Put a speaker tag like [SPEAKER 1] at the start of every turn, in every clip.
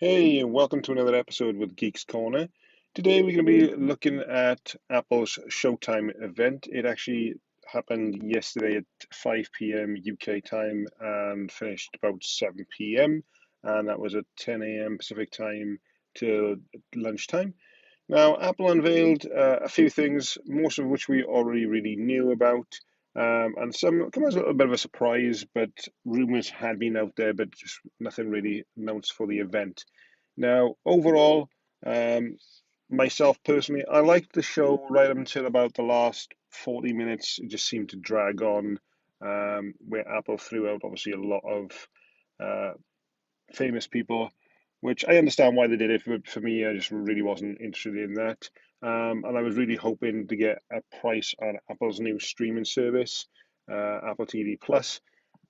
[SPEAKER 1] Hey, and welcome to another episode with Geeks Corner. Today we're going to be looking at Apple's Showtime event. It actually happened yesterday at 5 p.m. UK time and finished about 7 p.m. And that was at 10 a.m. Pacific time to lunchtime. Now, Apple unveiled a few things, most of which we already really knew about, and some come as a little bit of a surprise, but rumors had been out there, but just nothing really announced for the event. Now, overall, um, myself personally, I liked the show right up until about the last 40 minutes. It just seemed to drag on, where Apple threw out obviously a lot of uh, famous people, which I understand why they did it, but for me, I just really wasn't interested in that. And I was really hoping to get a price on Apple's new streaming service, Apple TV Plus.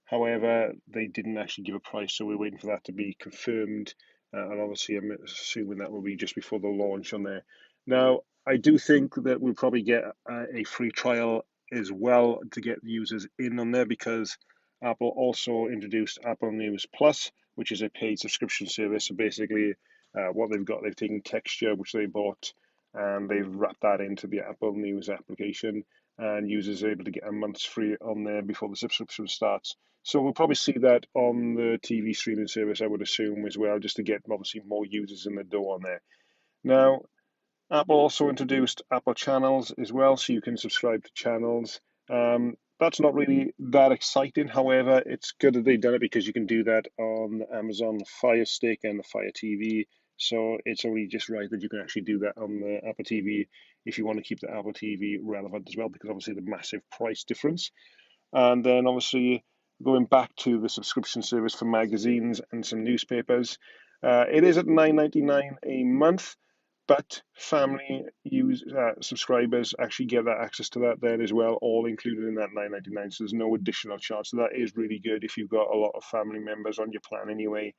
[SPEAKER 1] However, they didn't actually give a price, so we're waiting for that to be confirmed. And obviously, I'm assuming that will be just before the launch on there. Now, I do think that we'll probably get a free trial as well to get users in on there because Apple also introduced Apple News Plus, which is a paid subscription service. So basically, what they've got, they've taken texture, which they bought, and they've wrapped that into the Apple News application, and users are able to get a month's free on there before the subscription starts. So we'll probably see that on the TV streaming service, I would assume, as well, just to get obviously more users in the door on there. Now, Apple also introduced Apple Channels as well, so you can subscribe to channels. That's not really that exciting. However, it's good that they've done it because you can do that on the Amazon Fire Stick and the Fire TV. So it's only just right that you can actually do that on the Apple TV if you want to keep the Apple TV relevant as well, because obviously the massive price difference. And then obviously going back to the subscription service for magazines and some newspapers, it is at $9.99 a month, but family subscribers actually get that access to that then as well, all included in that $9.99. So there's no additional charge. So that is really good if you've got a lot of family members on your plan anyway,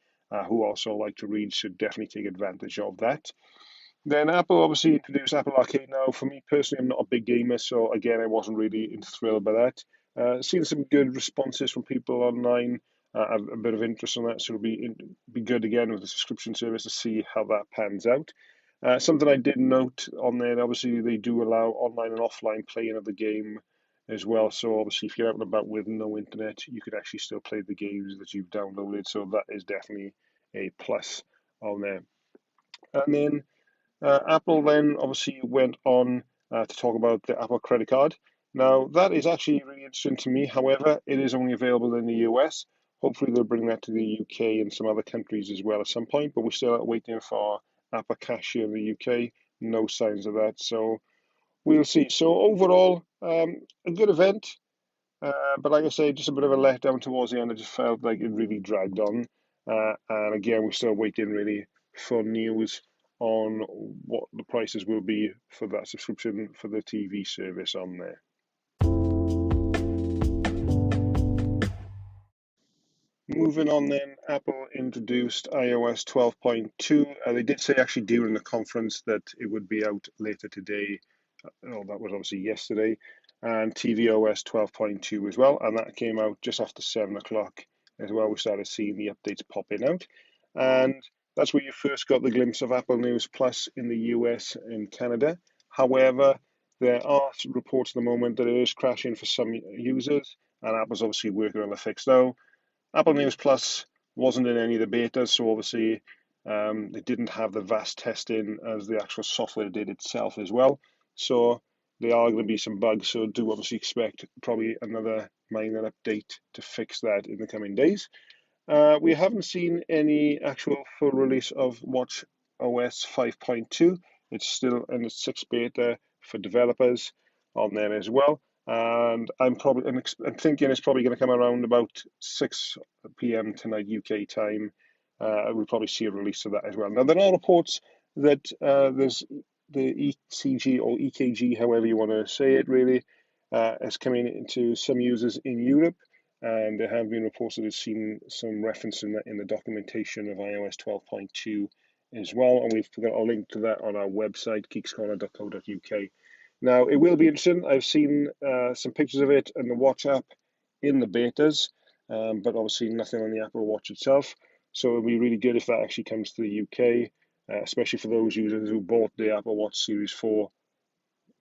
[SPEAKER 1] who also like to read, should definitely take advantage of that. Then Apple obviously introduced Apple Arcade now. For me personally, I'm not a big gamer, so again, I wasn't really thrilled by that. Seen some good responses from people online. A bit of interest on that, so it'll be good again with the subscription service to see how that pans out. Something I did note on there, obviously they do allow online and offline playing of the game as well. So obviously, if you're out and about with no internet, you could actually still play the games that you've downloaded. So that is definitely a plus on there. And then Apple then obviously went on to talk about the Apple credit card. Now, that is actually really interesting to me. However, it is only available in the US. Hopefully, they'll bring that to the UK and some other countries as well at some point, but we're still waiting for Apple Cash here in the UK. No signs of that. So we'll see. So, overall, a good event. But like I say, just a bit of a letdown towards the end. I just felt like it really dragged on. And again, we're still waiting really for news on what the prices will be for that subscription for the TV service on there. Moving on then, Apple introduced iOS 12.2. They did say actually during the conference that it would be out later today. Oh, that was obviously yesterday. And tvOS 12.2 as well. And that came out just after 7 o'clock as well. We started seeing the updates popping out. And that's where you first got the glimpse of Apple News Plus in the US and Canada. However, there are reports at the moment that it is crashing for some users, and Apple's obviously working on a fix now. Apple News Plus wasn't in any of the betas, so obviously it didn't have the vast testing as the actual software did itself as well. So there are going to be some bugs, so do obviously expect probably another minor update to fix that in the coming days. We haven't seen any actual full release of Watch OS 5.2. It's still in its 6 beta for developers on there as well. And I'm thinking it's probably going to come around about 6 p.m. tonight UK time. We'll probably see a release of that as well. Now there are reports that there's the ECG or EKG, however you want to say it, really, is coming into some users in Europe, and there have been reports that have seen some reference in that in the documentation of iOS 12.2 as well, and we've got a link to that on our website, geekscorner.co.uk. Now, it will be interesting. I've seen some pictures of it in the Watch app in the betas, but obviously nothing on the Apple Watch itself. So it'll be really good if that actually comes to the UK, especially for those users who bought the Apple Watch Series 4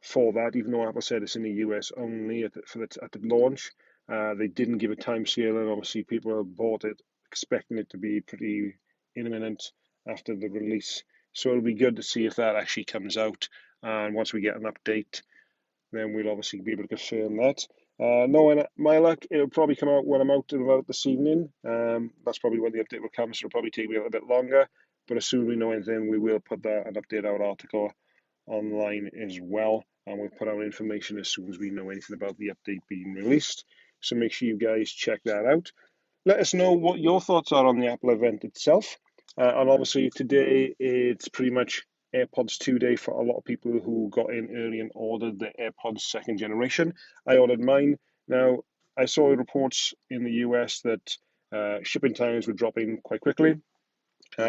[SPEAKER 1] for that, even though Apple said it's in the US only at the launch. They didn't give a time scale, and obviously people bought it expecting it to be pretty imminent after the release. So it'll be good to see if that actually comes out. And once we get an update, then we'll obviously be able to confirm that. Knowing my luck, it'll probably come out when I'm out and about this evening. That's probably when the update will come, so it'll probably take me a little bit longer. But as soon as we know anything, we will put that an update out article online as well, and we'll put out information as soon as we know anything about the update being released. So make sure you guys check that out. Let us know what your thoughts are on the Apple event itself. And obviously, today it's pretty much AirPods 2 day for a lot of people who got in early and ordered the AirPods second generation. I ordered mine. Now, I saw reports in the US that shipping times were dropping quite quickly.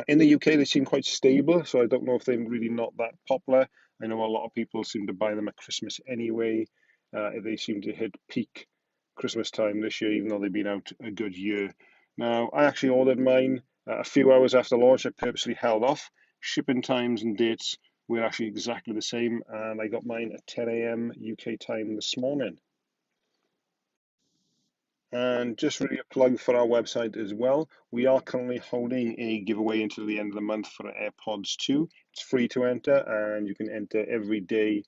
[SPEAKER 1] In the UK, they seem quite stable, so I don't know if they're really not that popular. I know a lot of people seem to buy them at Christmas anyway. They seem to hit peak Christmas time this year, even though they've been out a good year. Now, I actually ordered mine a few hours after launch. I purposely held off. Shipping times and dates were actually exactly the same, and I got mine at 10 a.m. UK time this morning. And just really a plug for our website as well. We are currently holding a giveaway until the end of the month for AirPods 2. It's free to enter, and you can enter every day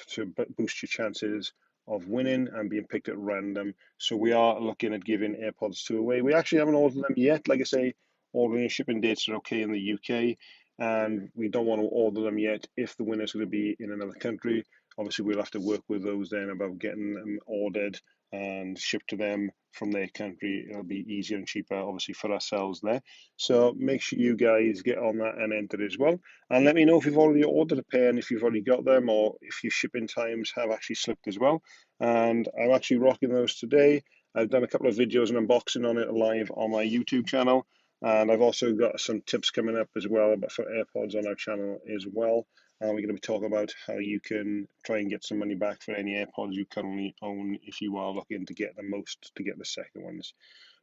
[SPEAKER 1] to boost your chances of winning and being picked at random. So we are looking at giving AirPods 2 away. We actually haven't ordered them yet. Like I say, ordering and shipping dates are okay in the UK, and we don't want to order them yet if the winner's going to be in another country. Obviously, we'll have to work with those then about getting them ordered and shipped to them from their country. It'll be easier and cheaper, obviously, for ourselves there. So make sure you guys get on that and enter as well. And let me know if you've already ordered a pair and if you've already got them, or if your shipping times have actually slipped as well. And I'm actually rocking those today. I've done a couple of videos and unboxing on it live on my YouTube channel. And I've also got some tips coming up as well but for AirPods on our channel as well. And we're going to be talking about how you can try and get some money back for any AirPods you currently own if you are looking to get the most to get the second ones.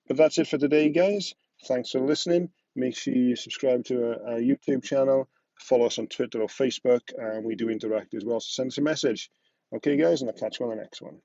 [SPEAKER 1] But that's it for today, guys. Thanks for listening. Make sure you subscribe to our YouTube channel, follow us on Twitter or Facebook, and we do interact as well. So send us a message. Okay, guys, and I'll catch you on the next one.